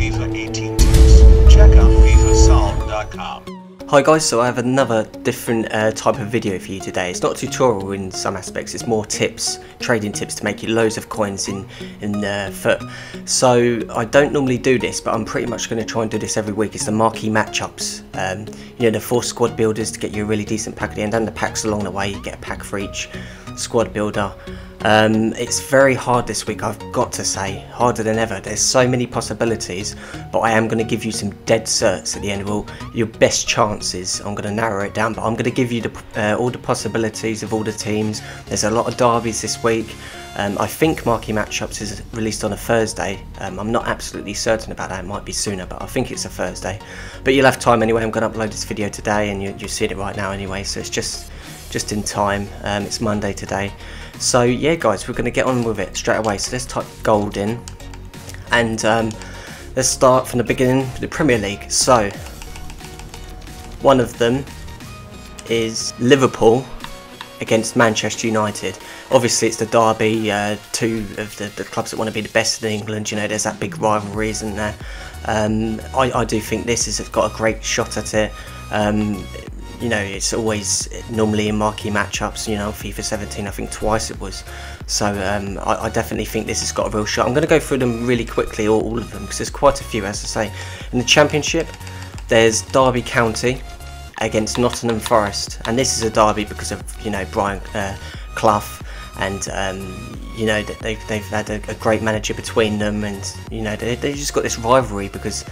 FIFA 18 tips. Check out FIFAsolved.com. Hi guys, so I have another different type of video for you today. It's not a tutorial in some aspects, it's more tips, trading tips to make you loads of coins in FUT. So I don't normally do this, but I'm pretty much going to try and do this every week. It's the marquee matchups, you know, the 4 squad builders to get you a really decent pack at the end, and the packs along the way. You get a pack for each squad builder. It's very hard this week, I've got to say, harder than ever. There's so many possibilities, but I am going to give you some dead certs at the end. Well, your best chances, I'm going to narrow it down, but I'm going to give you all the possibilities of all the teams. There's a lot of derbies this week. I think Marquee Matchups is released on a Thursday. I'm not absolutely certain about that, it might be sooner, but I think it's a Thursday. But you'll have time anyway. I'm going to upload this video today, and you're seeing it right now anyway, so it's just in time. It's Monday today. So yeah guys, we're going to get on with it straight away. So let's type gold in, and let's start from the beginning, the Premier League. So one of them is Liverpool against Manchester United. Obviously it's the derby, two of the clubs that want to be the best in England. You know, there's that big rivalry, isn't there? I do think this has got a great shot at it. You know, it's always normally in marquee matchups, you know, FIFA 17 I think twice it was. So I definitely think this has got a real shot. I'm going to go through them really quickly, all of them, because there's quite a few, as I say. In the Championship, there's Derby County against Nottingham Forest, and this is a derby because of, you know, Brian Clough, and you know, they've had a great manager between them, and you know, they just got this rivalry because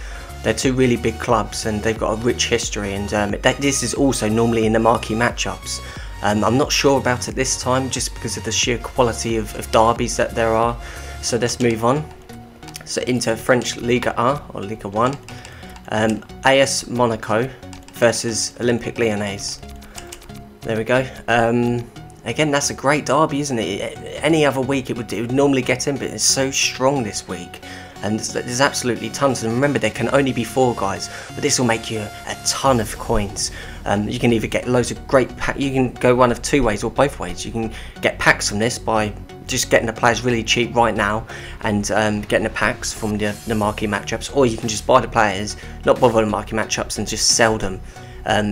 they're two really big clubs and they've got a rich history, and this is also normally in the marquee matchups. I'm not sure about it this time, just because of the sheer quality of derbies that there are. So let's move on. So into French Liga A, or Liga 1. AS Monaco versus Olympique Lyonnais. There we go. Again, that's a great derby, isn't it? Any other week it would normally get in, but it's so strong this week. And there's absolutely tons, and remember there can only be 4 guys, but this will make you a ton of coins. You can either get loads of great packs, you can go one of 2 ways or both ways. You can get packs from this by just getting the players really cheap right now and getting the packs from the marquee matchups, or you can just buy the players, not bother the marquee matchups, and just sell them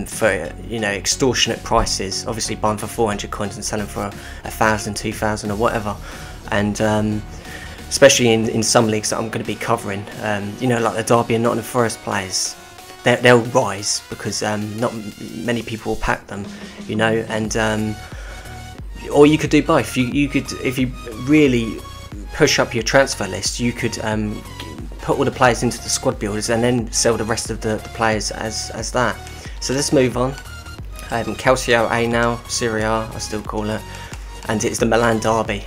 for, you know, extortionate prices. Obviously buy them for 400 coins and sell them for 1,000, 2,000 or whatever. And especially in some leagues that I'm going to be covering, you know, like the Derby and Nottingham Forest players, they'll rise because not many people will pack them, you know. And or you could do both. You could, if you really push up your transfer list, you could put all the players into the squad builders and then sell the rest of the players as that. So let's move on. Calcio A now, Serie A I still call it, and it's the Milan Derby.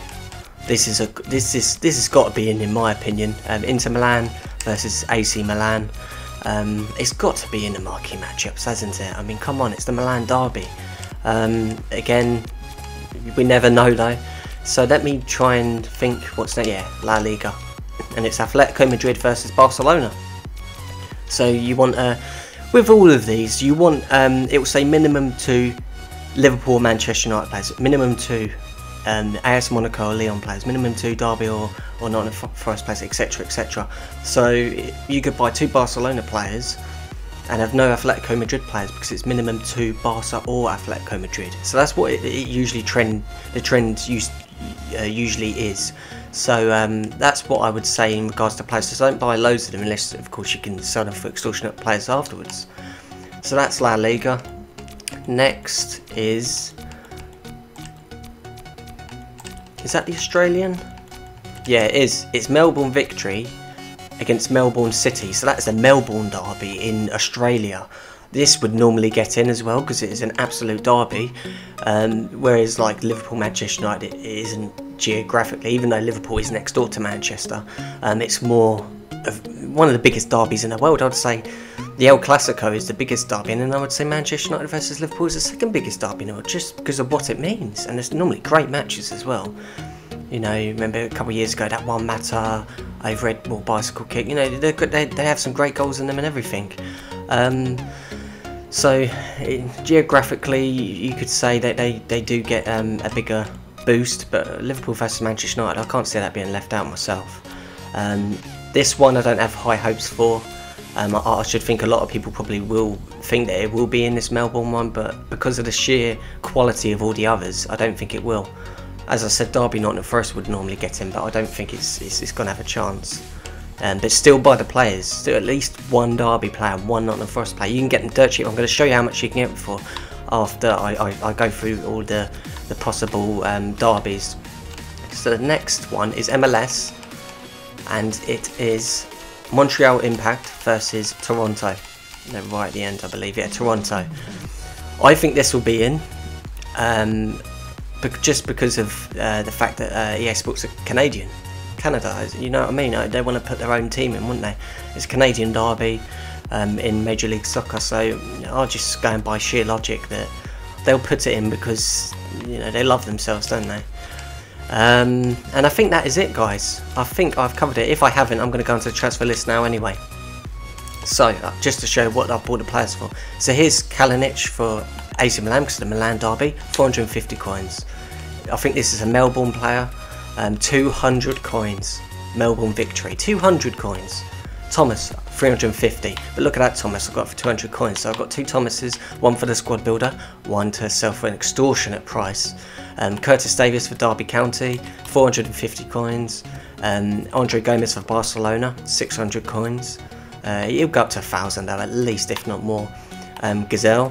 This has got to be in my opinion. Inter Milan versus AC Milan. It's got to be in the marquee matchups, hasn't it? I mean, come on, it's the Milan Derby. Again, we never know though. So let me try and think. What's that? Yeah, La Liga, and it's Atletico Madrid versus Barcelona. So you want with all of these, you want it will say minimum 2 Liverpool, Manchester United players, minimum 2. AS Monaco or Lyon players, minimum 2 Derby or Nottingham Forest players, etc, etc. So you could buy 2 Barcelona players and have no Atletico Madrid players because it's minimum 2 Barca or Atletico Madrid. So that's what it usually usually is. So that's what I would say in regards to players. So don't buy loads of them unless, of course, you can sell them for extortionate players afterwards. So that's La Liga. Next is that the Australian? Yeah, it is. It's Melbourne Victory against Melbourne City. So that's the Melbourne Derby in Australia. This would normally get in as well because it is an absolute derby. Whereas like Liverpool, Manchester United, it isn't geographically, even though Liverpool is next door to Manchester. It's more of one of the biggest derbies in the world. I would say the El Clasico is the biggest derby, and then I would say Manchester United versus Liverpool is the second biggest derby in the world, just because of what it means. And there's normally great matches as well. You know, remember a couple of years ago that one Mata over Red Bull bicycle kick. You know, they have some great goals in them and everything. So geographically, you could say that they do get a bigger boost, but Liverpool versus Manchester United, I can't see that being left out myself. This one I don't have high hopes for. I should think a lot of people probably will think that it will be in this Melbourne one, but because of the sheer quality of all the others, I don't think it will. As I said, Derby Nottingham Forest would normally get in, but I don't think it's going to have a chance. But still by the players, still at least one Derby player, one Nottingham Forest player. You can get them dirt cheap. I'm going to show you how much you can get for after I go through all the possible derbies. So the next one is MLS, and it is Montreal Impact versus Toronto. They're right at the end, I believe. Yeah, Toronto. I think this will be in, just because of the fact that EA Sports are Canadian. Canada, you know what I mean? They want to put their own team in, wouldn't they? It's a Canadian derby in Major League Soccer, so I'll just go by sheer logic that they'll put it in because, you know, they love themselves, don't they? And I think that is it, guys. I think I've covered it. If I haven't, I'm going to go into the transfer list now anyway. So, just to show what I've bought the players for. So here's Kalinic for AC Milan, because of the Milan Derby, 450 coins. I think this is a Melbourne player, 200 coins. Melbourne victory, 200 coins. Thomas, 350. But look at that Thomas I've got for 200 coins. So I've got 2 Thomases, one for the squad builder, one to sell for an extortionate price. Curtis Davis for Derby County, 450 coins. Andre Gomez for Barcelona, 600 coins. He'll go up to 1,000 though, at least, if not more. Gazelle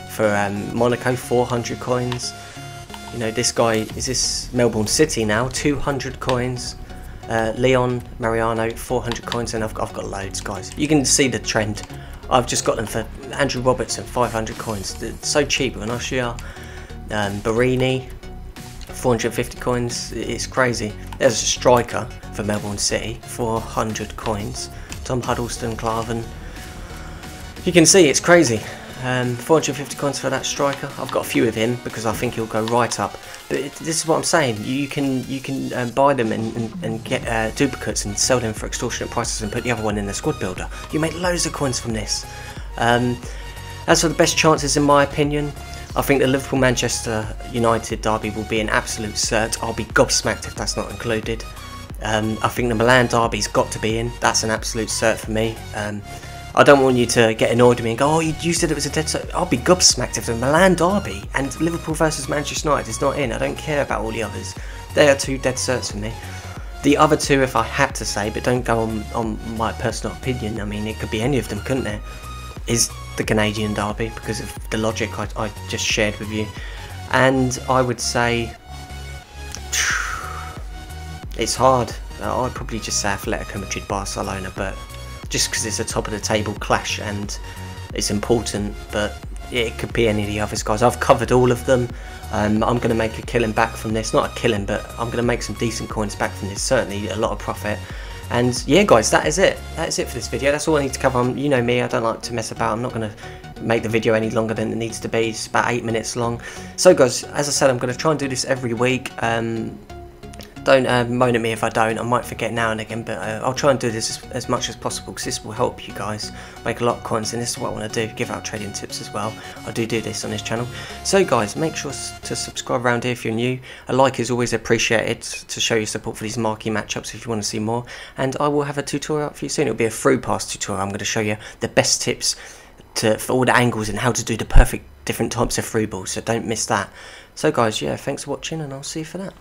for Monaco, 400 coins. You know, this guy, is this Melbourne City now, 200 coins. Leon Mariano, 400 coins, and I've got loads, guys. You can see the trend. I've just got them for Andrew Robertson, 500 coins. They're so cheap when I share. Barini, 450 coins. It's crazy. There's a striker for Melbourne City, 400 coins. Tom Huddleston, Claven. You can see it's crazy. 450 coins for that striker. I've got a few of him because I think he'll go right up. But this is what I'm saying. You can buy them and get duplicates and sell them for extortionate prices and put the other one in the squad builder. You make loads of coins from this. As for the best chances, in my opinion, I think the Liverpool-Manchester United derby will be an absolute cert. I'll be gobsmacked if that's not included. I think the Milan derby's got to be in. That's an absolute cert for me. I don't want you to get annoyed with me and go, oh, you said it was a dead cert. I'll be gobsmacked if the Milan derby and Liverpool versus Manchester United is not in. I don't care about all the others. They are 2 dead certs for me. The other 2, if I had to say, but don't go on my personal opinion, I mean, it could be any of them, couldn't it? Is the Canadian derby, because of the logic I just shared with you. And I would say it's hard. I'd probably just say Atletico Madrid, Barcelona, but just because it's a top of the table clash and it's important, but it could be any of the others, guys. I've covered all of them. I'm going to make a killing back from this. Not a killing, but I'm going to make some decent coins back from this. Certainly a lot of profit. And yeah, guys, that is it. That is it for this video. That's all I need to cover. You know me, I don't like to mess about. I'm not going to make the video any longer than it needs to be. It's about 8 minutes long. So guys, as I said, I'm going to try and do this every week. Don't moan at me if I don't. I might forget now and again, but I'll try and do this as much as possible, because this will help you guys make a lot of coins, and this is what I want to do, give out trading tips as well. I do this on this channel. So guys, make sure to subscribe around here if you're new. A like is always appreciated to show your support for these marquee matchups if you want to see more, and I will have a tutorial up for you soon. It'll be a through pass tutorial. I'm going to show you the best tips for all the angles and how to do the perfect different types of through balls, so don't miss that. So guys, yeah, thanks for watching, and I'll see you for that.